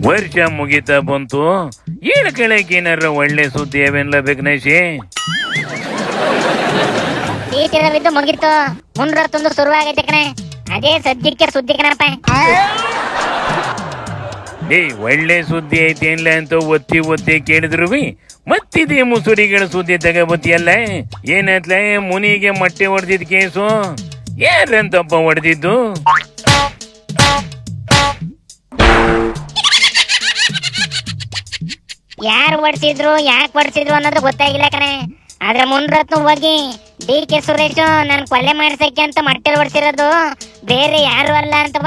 ವರ್ಷ ಮುಗಿತಾ ಬಂತು, ಏಳು ಕೆಳಕ್ಕೆ ಏನಾರ ಒಳ್ಳೆ ಸುದ್ದಿ ಅವೆಲ್ಲ ಬೇಕು ಸೀಟಿರವಿದ್ದು ಮುಗಿತು, ಮುಂದೊಂದು ಶುರುವಾಗೈತೆ ಕಣೆ. ಅದೇ ಸದ್ಯಕ್ಕೆ ಸುದ್ದಿ ಕಣಪ್ಪ. ಒಳ್ಳೆ ಸುದ್ದಿ ಐತಿ ಇಲ್ಲ ಅಂತ ಒತ್ತಿ ಕೇಳಿದ್ರು ಮತ್ತಿದೇ ಮುಸುಡಿಗಳ ಸುದ್ದಿ ತಗೋಬತ್ತಿಯಲ್ಲ. ಏನಾಯ್ತಲ, ಮುನಿಗೆ ಮೊಟ್ಟೆ ಹೊಡೆದಿದ್ ಕೇಸು ಯಾರಂತಪ್ಪ ಹೊಡೆದಿದ್ದು? ಯಾರು ಹೊಡ್ಸಿದ್ರು, ಯಾಕೆ ಹೊಡ್ಸಿದ್ರು ಅನ್ನೋದು ಗೊತ್ತಾಗಿಲ್ಲ ಕಣೆ. ಆದ್ರೆ ಮುಂದ್ರತ್ನು ಹೋಗಿ ಡಿ.ಕೆ. ಸುರೇಶ್ ನನ್ ಕೊಲೆ ಮಾಡ್ಸಕ್ಕೆ ಅಂತ ಮೊಟ್ಟೆ ಹೊಡ್ಸಿರೋದು ಬೇರೆ ಯಾರು ಅಲ್ಲ ಅಂತ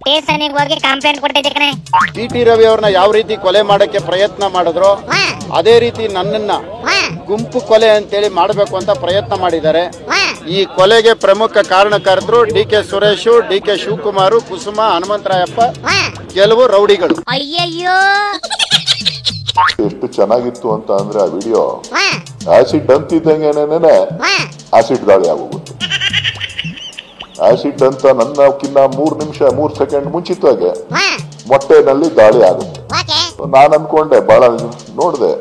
ಸ್ಟೇಷನ್ಗೆ ಹೋಗಿ ಕಂಪ್ಲೇಂಟ್ ಕೊಟ್ಟಿದ್ದೆ ಕಣೆ. ಟಿ ರವಿ ಅವ್ರನ್ನ ಯಾವ ರೀತಿ ಕೊಲೆ ಮಾಡಕ್ಕೆ ಪ್ರಯತ್ನ ಮಾಡಿದ್ರು, ಅದೇ ರೀತಿ ನನ್ನನ್ನ ಗುಂಪು ಕೊಲೆ ಅಂತೇಳಿ ಮಾಡಬೇಕು ಅಂತ ಪ್ರಯತ್ನ ಮಾಡಿದ್ದಾರೆ. ಈ ಕೊಲೆಗೆ ಪ್ರಮುಖ ಕಾರಣಕರ್ತರು ಡಿ.ಕೆ. ಸುರೇಶ್, ಡಿ.ಕೆ. ಶಿವಕುಮಾರ್, ಕುಸುಮ, ಹನುಮಂತರಾಯಪ್ಪ, ಕೆಲವು ರೌಡಿಗಳು. ಅಯ್ಯಯ್ಯೋ, ಎಷ್ಟು ಚೆನ್ನಾಗಿತ್ತು ಅಂತ ಅಂದ್ರೆ ಆ ವಿಡಿಯೋ ಆಸಿಡ್ ಅಂತಿದ್ದಂಗೆನೇನೆ ಆಸಿಡ್ ದಾಳಿ ಆಗೋಗುತ್ತೆ. ಆಸಿಡ್ ಅಂತ ನನ್ನಕ್ಕಿನ್ನ 3 ನಿಮಿಷ 3 ಸೆಕೆಂಡ್ ಮುಂಚಿತವಾಗಿ ಮೊಟ್ಟೆನಲ್ಲಿ ದಾಳಿ ಆಗುತ್ತೆ. ನಾನು ಅನ್ಕೊಂಡೆ, ಬಹಳ ನೋಡ್ದೆ,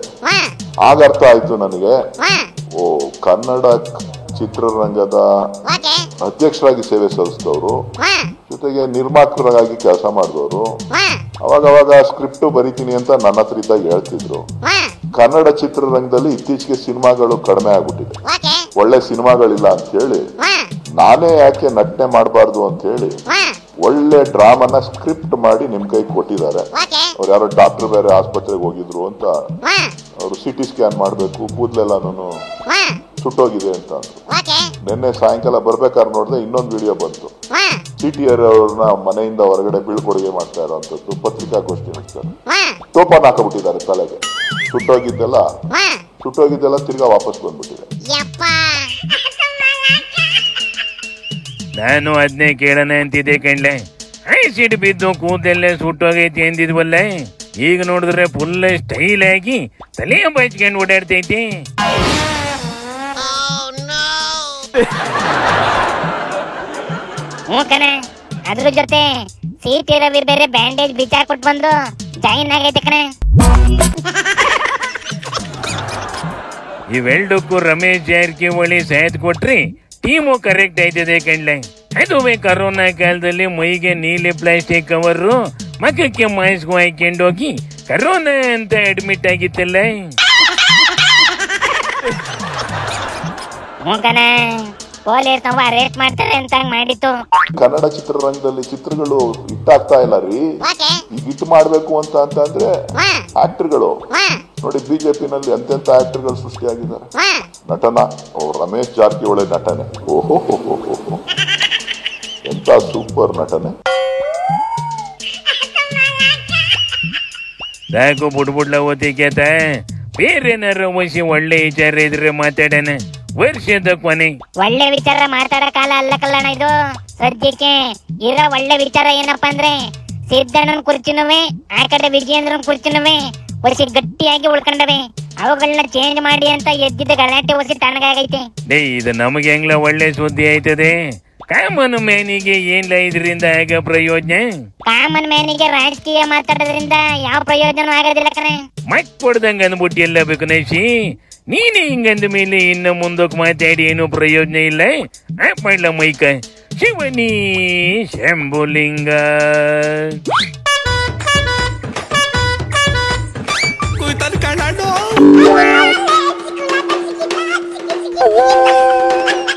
ಆಗ ಅರ್ಥ ಆಯ್ತು ನನಗೆ. ಓ, ಕನ್ನಡ ಚಿತ್ರರಂಗದ ಅಧ್ಯಕ್ಷರಾಗಿ ಸೇವೆ ಸಲ್ಲಿಸಿದವರು, ಜೊತೆಗೆ ನಿರ್ಮಾಪಕರಾಗಿ ಕೆಲಸ ಮಾಡಿದವರು, ಅವಾಗ ಸ್ಕ್ರಿಪ್ಟ್ ಬರಿತೀನಿ ಅಂತ ನನ್ನ ಹತ್ರ ಇದ್ದಾಗ ಹೇಳ್ತಿದ್ರು. ಕನ್ನಡ ಚಿತ್ರರಂಗದಲ್ಲಿ ಇತ್ತೀಚೆಗೆ ಸಿನಿಮಾಗಳು ಕಡಿಮೆ ಆಗ್ಬಿಟ್ಟಿದೆ, ಒಳ್ಳೆ ಸಿನಿಮಾಗಳಿಲ್ಲ ಅಂತ ಹೇಳಿ ನಾನೇ ಯಾಕೆ ನಟನೆ ಮಾಡಬಾರ್ದು ಅಂತ ಹೇಳಿ ಒಳ್ಳೆ ಡ್ರಾಮನ ಸ್ಕ್ರಿಪ್ಟ್ ಮಾಡಿ ನಿಮ್ ಕೈ ಕೊಟ್ಟಿದ್ದಾರೆ. ಅವ್ರು ಯಾರೋ ಡಾಕ್ಟರ್ ಬೇರೆ ಆಸ್ಪತ್ರೆಗೆ ಹೋಗಿದ್ರು ಅಂತ, ಅವರು ಸಿಟಿ ಸ್ಕ್ಯಾನ್ ಮಾಡ್ಬೇಕು, ಕೂದಲೆಲ್ಲಾನು ಸುಟ್ಟೋಗಿದೆ ಅಂತ ಅಂದ್ರು. ನಿನ್ನೆ ಸಾಯಂಕಾಲ ಬರ್ಬೇಕಾದ್ರೆ ನೋಡಿದ್ರೆ ಇನ್ನೊಂದು ವಿಡಿಯೋ ಬಂತು. ಸಿಟಿಆರ್ ಅವ್ರನ್ನ ಮನೆಯಿಂದ ಹೊರಗಡೆ ಬೀಳ್ಕೊಡುಗೆ ಮಾಡ್ತಾ ಇರೋಂಥದ್ದು, ಪತ್ರಿಕಾಗೋಷ್ಠಿ ನಡೆಸ್ತಾರೆ, ಟೋಪನ್ ಹಾಕಬಿಟ್ಟಿದ್ದಾರೆ ತಲೆಗೆ. ಸುಟ್ಟೋಗಿದ್ದೆಲ್ಲ ತಿರ್ಗಾ ವಾಪಸ್ ಬಂದ್ಬಿಟ್ಟಿದೆ. ನಾನು ಅದನ್ನೇ ಕೇಳೋಣ ಅಂತಿದ್ದೆ ಕಣ್ಲೆ. ಆಸಿಡ್ ಬಿದ್ದು ಕೂದಲೆಲ್ಲ ಸುಟ್ಟೋಗೈತಿ ಅಂದಿದ್ವಲ್ಲ, ಈಗ ನೋಡಿದ್ರೆ ಫುಲ್ ಸ್ಟೈಲ್ ಆಗಿ ತಲೆ ಬಚ್ಕೊಂಡು ಓಡಾಡ್ತೈತಿ. ಹ್ಞೂ ಕಣ, ಅದ್ರ ಜೊತೆ ಸೀಟಿ ರವಿ ಬೇರೆ ಬ್ಯಾಂಡೇಜ್ ಬಿಚ್ಚಾಕೊಟ್ಟು ಬಂದು ಜಾಯಿನ್ ಆಗೈತೆ ಕಣ. ಇವೆರಡಕ್ಕೂ ರಮೇಶ್ ಜಾರಕಿಹೊಳಿ ಸಾಥ್ ಕೊಟ್ರಿ ಟೀಮು ಕರೆಕ್ಟ್ ಆಯ್ತದೆ ಕಣ್ಲೆ. ಅದುವೇ ಕರೋನಾ ಕಾಲದಲ್ಲಿ ಮೈಗೆ ನೀಲಿ ಪ್ಲಾಸ್ಟಿಕ್ ಕವರು, ಮಖಕ್ಕೆ ಮಾಸ್ಕ್ ಹಾಕೊಂಡು ಹೋಗಿ ಕರೋನಾ ಅಂತ ಅಡ್ಮಿಟ್ ಆಗಿತ್ತಲ್ಲ. ಪೊಲೀಸ್ ಅರೆಸ್ಟ್ ಮಾಡ್ತಾರೆ ಅಂತ ಮಾಡಿತ್ತು. ಕನ್ನಡ ಚಿತ್ರರಂಗದಲ್ಲಿ ಚಿತ್ರಗಳು ಹಿಟ್ಟಾಗ್ತಾ ಇಲ್ಲ ರೀ. ಈಗ ಹಿಟ್ ಮಾಡ್ಬೇಕು ಅಂತ ಅಂದ್ರೆ ಆಕ್ಟರ್ಗಳು ನೋಡಿ, ಬಿಜೆಪಿನಲ್ಲಿ ಎಂತೆಂತ ಆಕ್ಟರ್ಗಳು ಸೃಷ್ಟಿಯಾಗಿದ್ದಾರೆ. ನಟನ ರಮೇಶ್ ಜಾರಕಿಹೊಳಿ ನಟನೆ, ಓಹೋ ಎಂತ ಸೂಪರ್ ನಟನೆ. ಸಾಕು ಬುಡ್ಬುಡ್ಲ ಓದಿಕೇತ, ಬೇರೆನಾರ ವಸಿ ಒಳ್ಳೆ ವಿಚಾರ ಇದ್ರೆ ಮಾತಾಡೋಣ. ವರ್ಷದ ಕೊನೆ ಒಳ್ಳೆ ವಿಚಾರ ಮಾತಾಡೋ ಕಾಲ ಅಲ್ಲ ಕಲ್ಲಣ್ಣ ಇದು. ಸದ್ಯಕ್ಕೆ ಇರೋ ಒಳ್ಳೆ ವಿಚಾರ ಏನಪ್ಪಾ ಅಂದ್ರೆ, ಸಿದ್ದಣ್ಣನ ಕುರ್ಚಿನವೇ ಆ ಕಡೆ ವಿಜಯೇಂದ್ರನ್ ಕುರ್ಚಿನವೇ ಒಸಿ ಗಟ್ಟಿಯಾಗಿ ಉಳ್ಕೊಂಡವೆ. ಅವುಗಳನ್ನ ಚೇಂಜ್ ಮಾಡಿ ಅಂತ ಎದ್ದಿದ್ದ ಗಲಾಟೆ ಒಸಿ ತಣ್ಣಗಾಗೈತೆ. ಇದು ನಮಗೆ ಹೆಂಗ್ಲ ಒಳ್ಳೆ ಸುದ್ದಿ ಆಯ್ತದೆ. ಕಾಮನ್ ಮ್ಯಾನಿಗೆ ಏನ್ಲ ಇದರಿಂದ ಆಗ ಪ್ರಯೋಜನ? ಕಾಮನ್ ಮ್ಯಾನಿಗೆ ರಾಜಕೀಯ ಮಾತಾಡೋದ್ರಿಂದ ಯಾವ ಪ್ರಯೋಜನ ಆಗೋದಿಲ್ಲ ಕಣೆ. ಮಕ್ ಕೊಡ್ದಂಗ ಅಂದ್ಬಿಟ್ಟು ಎಲ್ಲ ಬೇಕು ನೈಸಿ. ನೀನೇ ಹಿಂಗಂದ ಮೇಲೆ ಇನ್ನು ಮುಂದಕ್ಕೆ ಮಾತಾಡಿ ಏನು ಪ್ರಯೋಜನ ಇಲ್ಲ. ಆಪ್ ಮಾಡ್ಲ ಮೈಕ ಶಿವನಿ ಶಂಭುಲಿಂಗ.